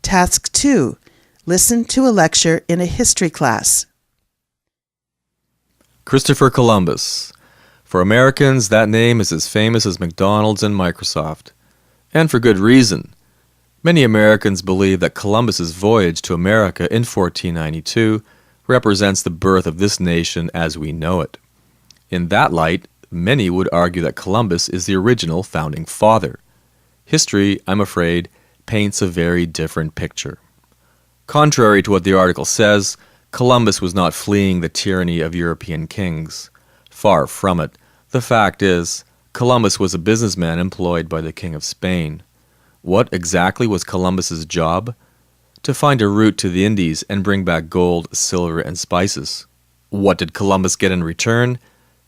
Task 2. Listen to a lecture in a history class. Christopher Columbus. For Americans, that name is as famous as McDonald's and Microsoft. And for good reason. Many Americans believe that Columbus's voyage to America in 1492 represents the birth of this nation as we know it. In that light, many would argue that Columbus is the original founding father. History, I'm afraid, paints a very different picture. Contrary to what the article says, Columbus was not fleeing the tyranny of European kings. Far from it. The fact is, Columbus was a businessman employed by the King of Spain. What exactly was Columbus's job? To find a route to the Indies and bring back gold, silver, and spices. What did Columbus get in return?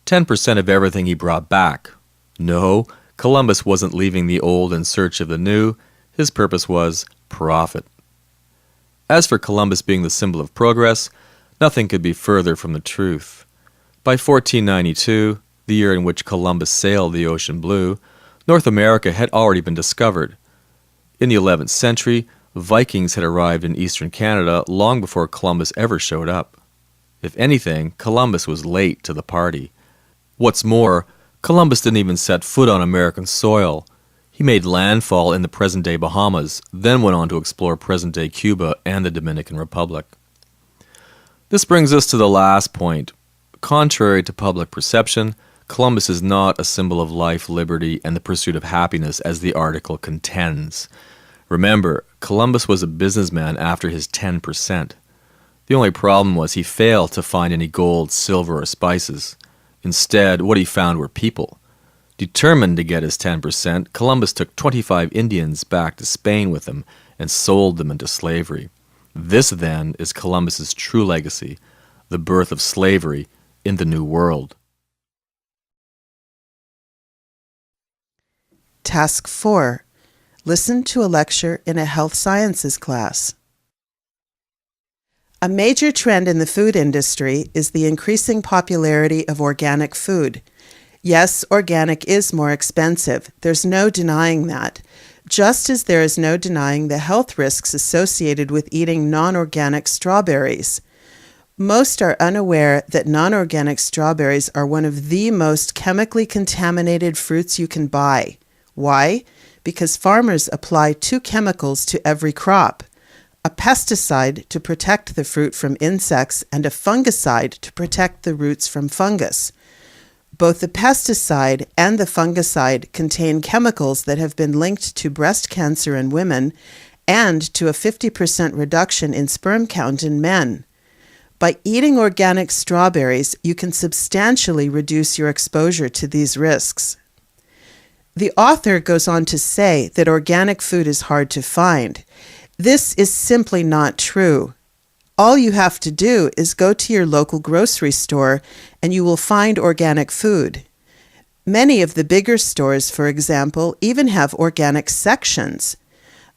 10% of everything he brought back. No, Columbus wasn't leaving the old in search of the new. His purpose was profit. As for Columbus being the symbol of progress, nothing could be further from the truth. By 1492, the year in which Columbus sailed the ocean blue, North America had already been discovered. In the 11th century, Vikings had arrived in eastern Canada long before Columbus ever showed up. If anything, Columbus was late to the party. What's more, Columbus didn't even set foot on American soil. He made landfall in the present-day Bahamas, then went on to explore present-day Cuba and the Dominican Republic. This brings us to the last point. Contrary to public perception, Columbus is not a symbol of life, liberty, and the pursuit of happiness as the article contends. Remember, Columbus was a businessman after his 10%. The only problem was he failed to find any gold, silver, or spices. Instead, what he found were people. Determined to get his 10%, Columbus took 25 Indians back to Spain with him and sold them into slavery. This, then, is Columbus's true legacy, the birth of slavery in the New World. Task 4. Listen to a lecture in a health sciences class. A major trend in the food industry is the increasing popularity of organic food. Yes, organic is more expensive. There's no denying that. Just as there is no denying the health risks associated with eating non-organic strawberries. Most are unaware that non-organic strawberries are one of the most chemically contaminated fruits you can buy. Why? Because farmers apply 2 chemicals to every crop. A pesticide to protect the fruit from insects and a fungicide to protect the roots from fungus. Both the pesticide and the fungicide contain chemicals that have been linked to breast cancer in women and to a 50% reduction in sperm count in men. By eating organic strawberries, you can substantially reduce your exposure to these risks. The author goes on to say that organic food is hard to find. This is simply not true. All you have to do is go to your local grocery store and you will find organic food. Many of the bigger stores, for example, even have organic sections.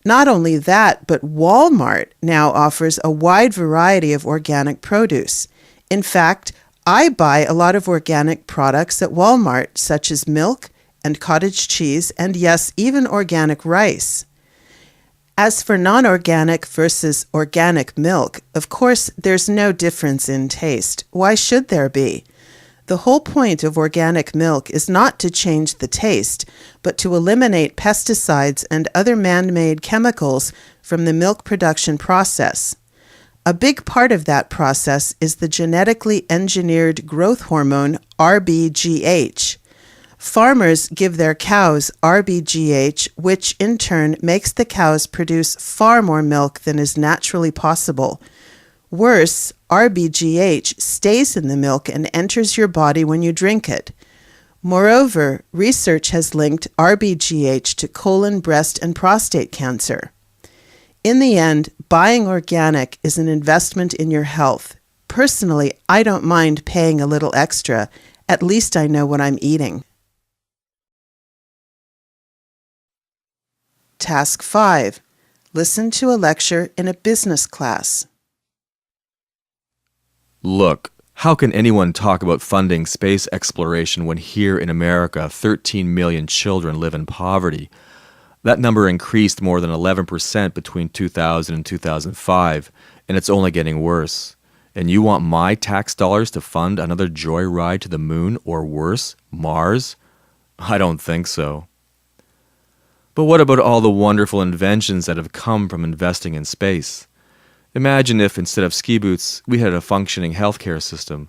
Not only that, but Walmart now offers a wide variety of organic produce. In fact, I buy a lot of organic products at Walmart, such as milk and cottage cheese, and yes, even organic rice. As for non-organic versus organic milk, of course, there's no difference in taste. Why should there be? The whole point of organic milk is not to change the taste, but to eliminate pesticides and other man-made chemicals from the milk production process. A big part of that process is the genetically engineered growth hormone RBGH. Farmers give their cows RBGH, which in turn makes the cows produce far more milk than is naturally possible. Worse, RBGH stays in the milk and enters your body when you drink it. Moreover, research has linked RBGH to colon, breast, and prostate cancer. In the end, buying organic is an investment in your health. Personally, I don't mind paying a little extra. At least I know what I'm eating. Task 5. Listen to a lecture in a business class. Look, how can anyone talk about funding space exploration when here in America 13 million children live in poverty? That number increased more than 11% between 2000 and 2005, and it's only getting worse. And you want my tax dollars to fund another joyride to the moon, or worse, Mars? I don't think so. But what about all the wonderful inventions that have come from investing in space? Imagine if, instead of ski boots, we had a functioning healthcare system,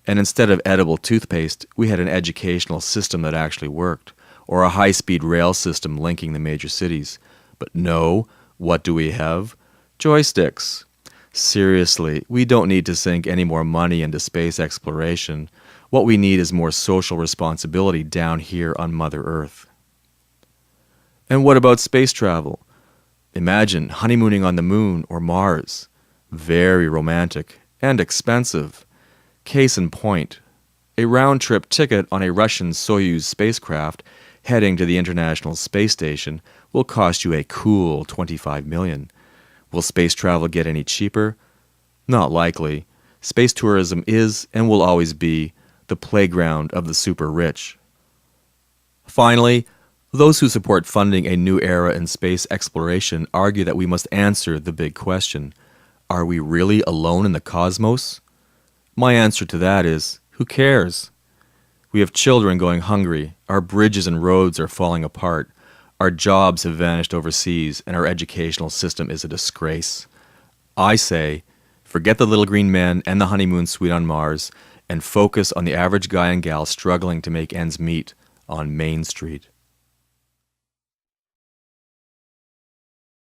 and instead of edible toothpaste, we had an educational system that actually worked, or a high-speed rail system linking the major cities. But no, what do we have? Joysticks. Seriously, we don't need to sink any more money into space exploration. What we need is more social responsibility down here on Mother Earth. And what about space travel? Imagine honeymooning on the moon or Mars. Very romantic and expensive. Case in point, a round-trip ticket on a Russian Soyuz spacecraft heading to the International Space Station will cost you a cool $25 million. Will space travel get any cheaper? Not likely. Space tourism is and will always be the playground of the super rich. Finally, those who support funding a new era in space exploration argue that we must answer the big question: are we really alone in the cosmos? My answer to that is, who cares? We have children going hungry, our bridges and roads are falling apart, our jobs have vanished overseas, and our educational system is a disgrace. I say, forget the little green men and the honeymoon suite on Mars, and focus on the average guy and gal struggling to make ends meet on Main Street.